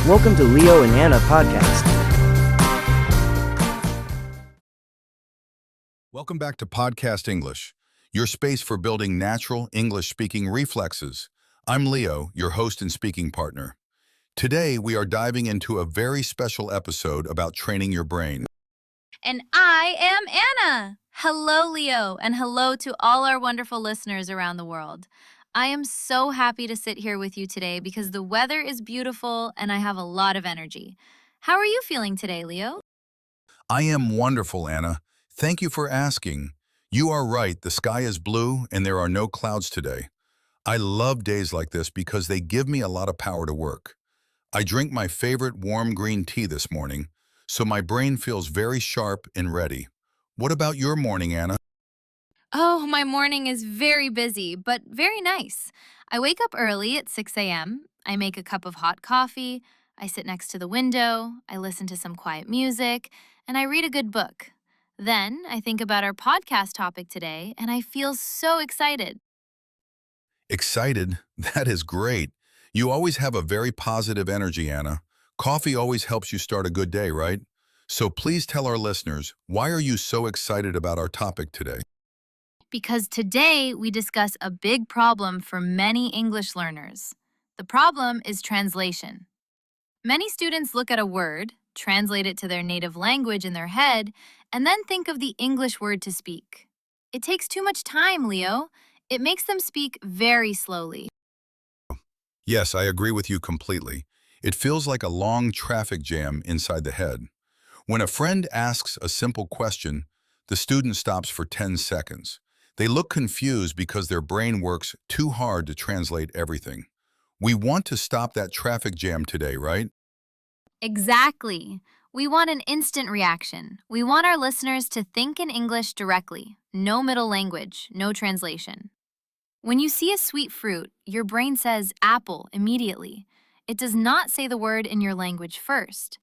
Welcome to Leo and Anna podcast. Welcome back to Podcast English, your space for building natural English-speaking reflexes. I'm Leo, your host and speaking partner. Today, we are diving into a very special episode about training your brain. And I am Anna. Hello, Leo, and hello to all our wonderful listeners around the world. I am so happy to sit here with you today because the weather is beautiful and I have a lot of energy. How are you feeling today, Leo? I am wonderful, Anna. Thank you for asking. You are right, the sky is blue and there are no clouds today. I love days like this because they give me a lot of power to work. I drink my favorite warm green tea this morning, so my brain feels very sharp and ready. What about your morning, Anna? Oh, my morning is very busy, but very nice. I wake up early at 6 a.m. I make a cup of hot coffee. I sit next to the window. I listen to some quiet music, and I read a good book. Then I think about our podcast topic today, and I feel so excited. Excited? That is great. You always have a very positive energy, Anna. Coffee always helps you start a good day, right? So please tell our listeners, why are you so excited about our topic today? Because today we discuss a big problem for many English learners. The problem is translation. Many students look at a word, translate it to their native language in their head, and then think of the English word to speak. It takes too much time, Leo. It makes them speak very slowly. Yes, I agree with you completely. It feels like a long traffic jam inside the head. When a friend asks a simple question, the student stops for 10 seconds. They look confused because their brain works too hard to translate everything. We want to stop that traffic jam today, right? Exactly. We want an instant reaction. We want our listeners to think in English directly. No middle language, no translation. When you see a sweet fruit, your brain says apple immediately. It does not say the word in your language first.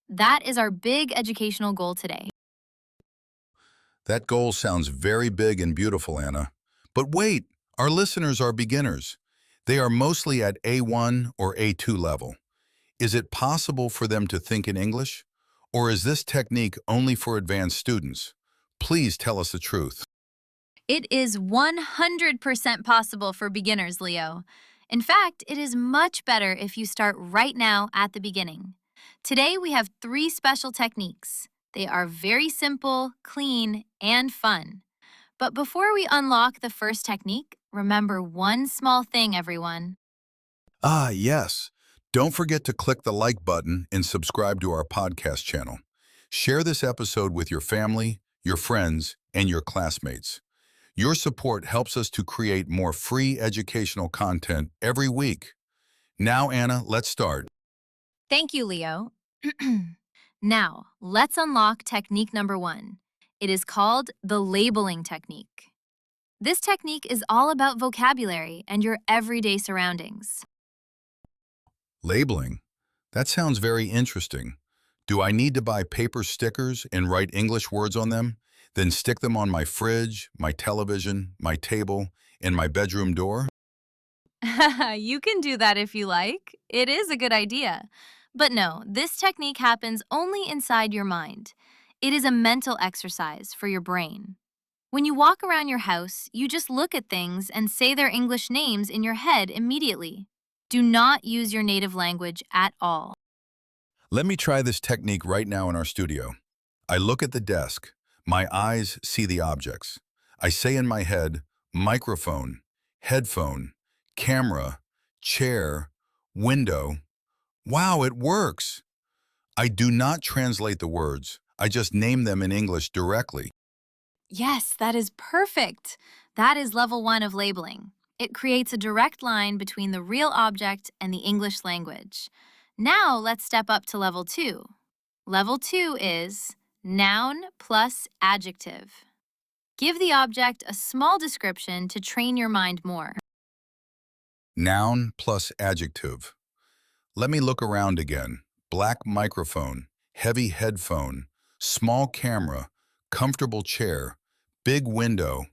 That is our big educational goal today. That goal sounds very big and beautiful, Anna. But wait, our listeners are beginners. They are mostly at A1 or A2 level. Is it possible for them to think in English? Or is this technique only for advanced students? Please tell us the truth. It is 100% possible for beginners, Leo. In fact, it is much better if you start right now at the beginning. Today, we have 3 special techniques. They are very simple, clean, and fun. But before we unlock the first technique, remember one small thing, everyone. Ah, yes. Don't forget to click the like button and subscribe to our podcast channel. Share this episode with your family, your friends, and your classmates. Your support helps us to create more free educational content every week. Now, Anna, let's start. Thank you, Leo. Now, let's unlock technique number 1. It is called the labeling technique. This technique is all about vocabulary and your everyday surroundings. Labeling. That sounds very interesting. Do I need to buy paper stickers and write English words on them, then stick them on my fridge, my television, my table, and my bedroom door? You can do that if you like. It is a good idea. But no, this technique happens only inside your mind. It is a mental exercise for your brain. When you walk around your house, you just look at things and say their English names in your head immediately. Do not use your native language at all. Let me try this technique right now in our studio. I look at the desk. My eyes see the objects. I say in my head, microphone, headphone, camera, chair, window. Wow, it works! I do not translate the words. I just name them in English directly. Yes, that is perfect. That is level 1 of labeling. It creates a direct line between the real object and the English language. Now let's step up to level 2. Level 2 is noun plus adjective. Give the object a small description to train your mind more. Noun plus adjective. Let me look around again. Black microphone, heavy headphone, small camera, comfortable chair, big window.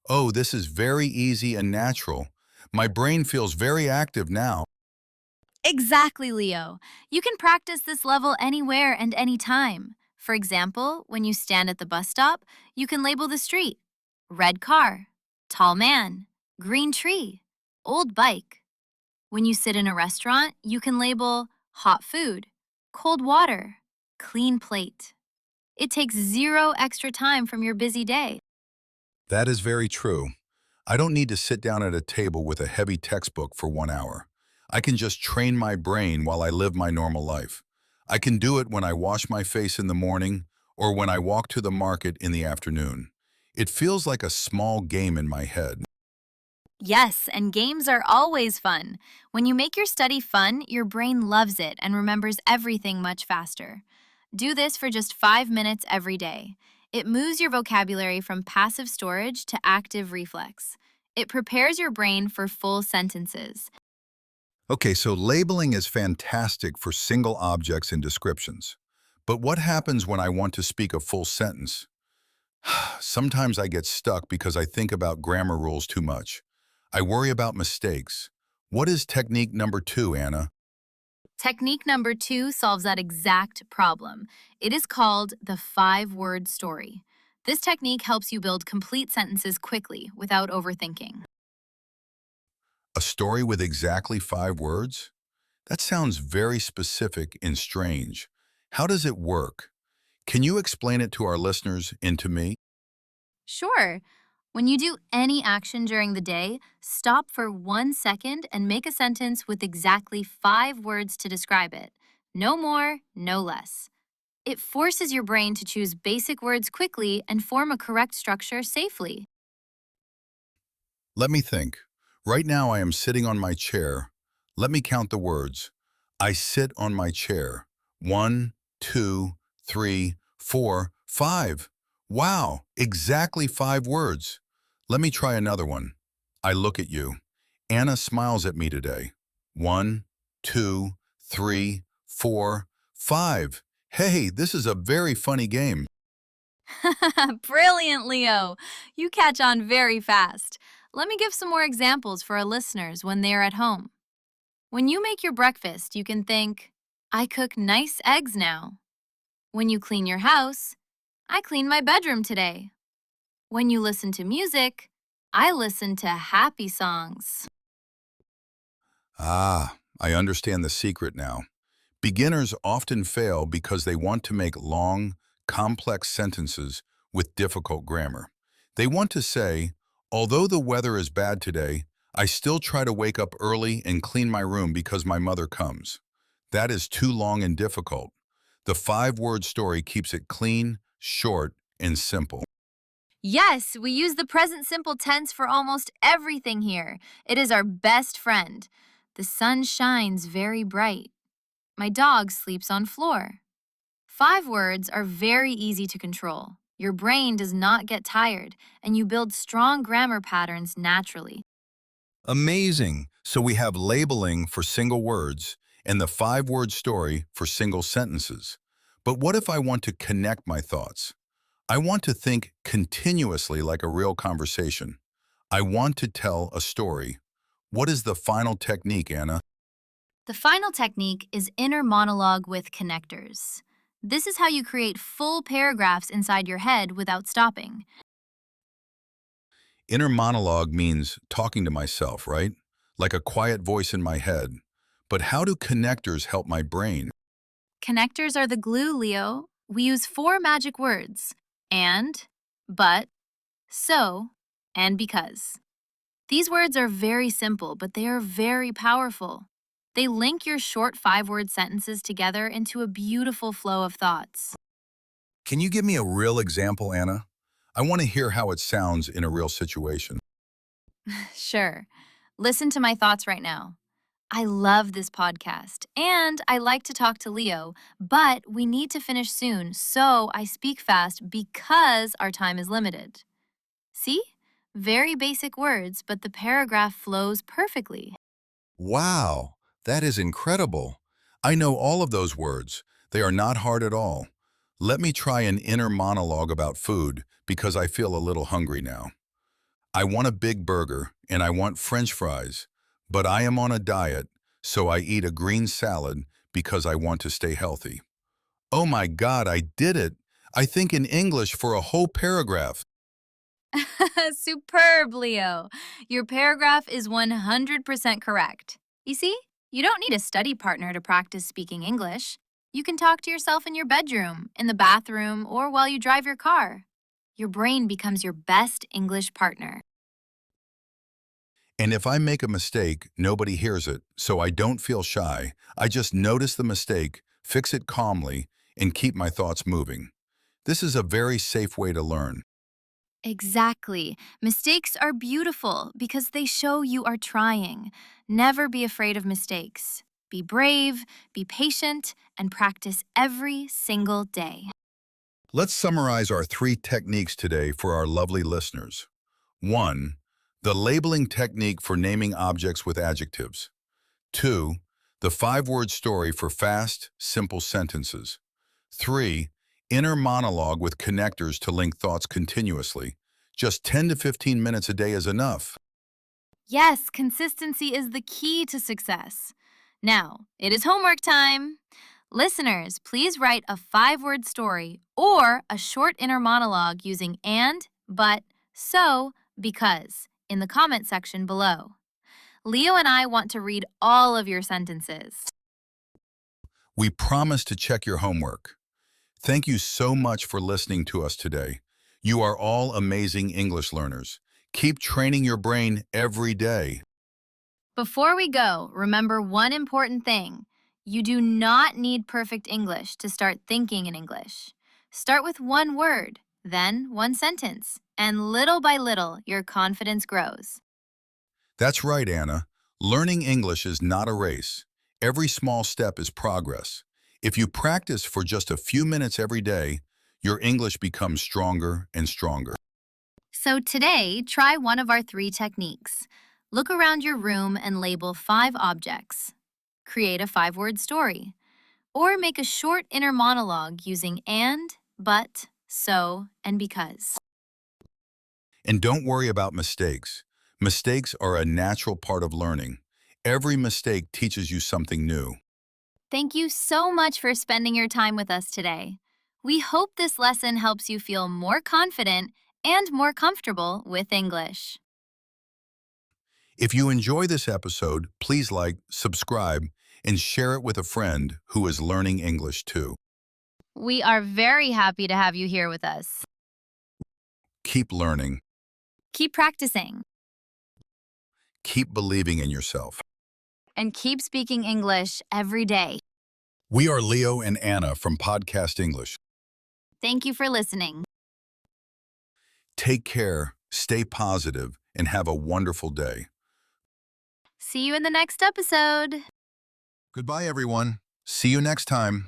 Oh, this is very easy and natural. My brain feels very active now. Exactly, Leo. You can practice this level anywhere and anytime. For example, when you stand at the bus stop, you can label the street: red car, tall man, green tree, old bike. When you sit in a restaurant, you can label hot food, cold water, clean plate. It takes zero extra time from your busy day. That is very true. I don't need to sit down at a table with a heavy textbook for 1 hour. I can just train my brain while I live my normal life. I can do it when I wash my face in the morning or when I walk to the market in the afternoon. It feels like a small game in my head. Yes, and games are always fun. When you make your study fun, your brain loves it and remembers everything much faster. Do this for just 5 minutes every day. It moves your vocabulary from passive storage to active reflex. It prepares your brain for full sentences. Okay, so labeling is fantastic for single objects and descriptions. But what happens when I want to speak a full sentence? Sometimes I get stuck because I think about grammar rules too much. I worry about mistakes. What is technique number 2, Anna? Technique number 2 solves that exact problem. It is called the 5-word story. This technique helps you build complete sentences quickly without overthinking. A story with exactly 5 words? That sounds very specific and strange. How does it work? Can you explain it to our listeners and to me? Sure. When you do any action during the day, stop for 1 second and make a sentence with exactly 5 words to describe it. No more, no less. It forces your brain to choose basic words quickly and form a correct structure safely. Let me think. Right now I am sitting on my chair. Let me count the words. I sit on my chair. 1, 2, 3, 4, 5. Wow, exactly 5 words. Let me try another one. I look at you. Anna smiles at me today. 1, 2, 3, 4, 5. Hey, this is a very funny game. Brilliant, Leo! You catch on very fast. Let me give some more examples for our listeners when they are at home. When you make your breakfast, you can think, I cook nice eggs now. When you clean your house, I clean my bedroom today. When you listen to music, I listen to happy songs. Ah, I understand the secret now. Beginners often fail because they want to make long, complex sentences with difficult grammar. They want to say, although the weather is bad today, I still try to wake up early and clean my room because my mother comes. That is too long and difficult. The 5-word story keeps it clean, short, and simple. Yes, we use the present simple tense for almost everything here. It is our best friend. The sun shines very bright. My dog sleeps on floor. 5 words are very easy to control. Your brain does not get tired, and you build strong grammar patterns naturally. Amazing. So we have labeling for single words and the 5-word story for single sentences. But what if I want to connect my thoughts? I want to think continuously like a real conversation. I want to tell a story. What is the final technique, Anna? The final technique is inner monologue with connectors. This is how you create full paragraphs inside your head without stopping. Inner monologue means talking to myself, right? Like a quiet voice in my head. But how do connectors help my brain? Connectors are the glue, Leo. We use 4 magic words: and, but, so, and because. These words are very simple, but they are very powerful. They link your short 5-word sentences together into a beautiful flow of thoughts. Can you give me a real example, Anna? I want to hear how it sounds in a real situation. Sure. Listen to my thoughts right now. I love this podcast, and I like to talk to Leo, but we need to finish soon, so I speak fast because our time is limited. See? Very basic words, but the paragraph flows perfectly. Wow, that is incredible. I know all of those words. They are not hard at all. Let me try an inner monologue about food because I feel a little hungry now. I want a big burger and I want French fries, but I am on a diet, so I eat a green salad because I want to stay healthy. Oh my God, I did it! I think in English for a whole paragraph. Superb, Leo. Your paragraph is 100% correct. You see, you don't need a study partner to practice speaking English. You can talk to yourself in your bedroom, in the bathroom, or while you drive your car. Your brain becomes your best English partner. And if I make a mistake, nobody hears it, so I don't feel shy. I just notice the mistake, fix it calmly, and keep my thoughts moving. This is a very safe way to learn. Exactly. Mistakes are beautiful because they show you are trying. Never be afraid of mistakes. Be brave, be patient, and practice every single day. Let's summarize our 3 techniques today for our lovely listeners. 1. The labeling technique for naming objects with adjectives. 2. The 5-word story for fast, simple sentences. 3. Inner monologue with connectors to link thoughts continuously. Just 10 to 15 minutes a day is enough. Yes, consistency is the key to success. Now, it is homework time. Listeners, please write a 5-word story or a short inner monologue using and, but, so, because in the comment section below. Leo and I want to read all of your sentences. We promise to check your homework. Thank you so much for listening to us today. You are all amazing English learners. Keep training your brain every day. Before we go, remember one important thing. You do not need perfect English to start thinking in English. Start with one word, then one sentence, and little by little, your confidence grows. That's right, Anna. Learning English is not a race. Every small step is progress. If you practice for just a few minutes every day, your English becomes stronger and stronger. So today, try one of our 3 techniques. Look around your room and label 5 objects. Create a 5-word story. Or make a short inner monologue using and, but, so, and because. And don't worry about mistakes. Mistakes are a natural part of learning. Every mistake teaches you something new. Thank you so much for spending your time with us today. We hope this lesson helps you feel more confident and more comfortable with English. If you enjoy this episode, please like, subscribe, and share it with a friend who is learning English too. We are very happy to have you here with us. Keep learning. Keep practicing Keep believing in yourself. and keep speaking English every day. We are Leo and Anna from Podcast English. Thank you for listening. Take care, stay positive, and have a wonderful day. See you in the next episode. Goodbye, everyone. See you next time.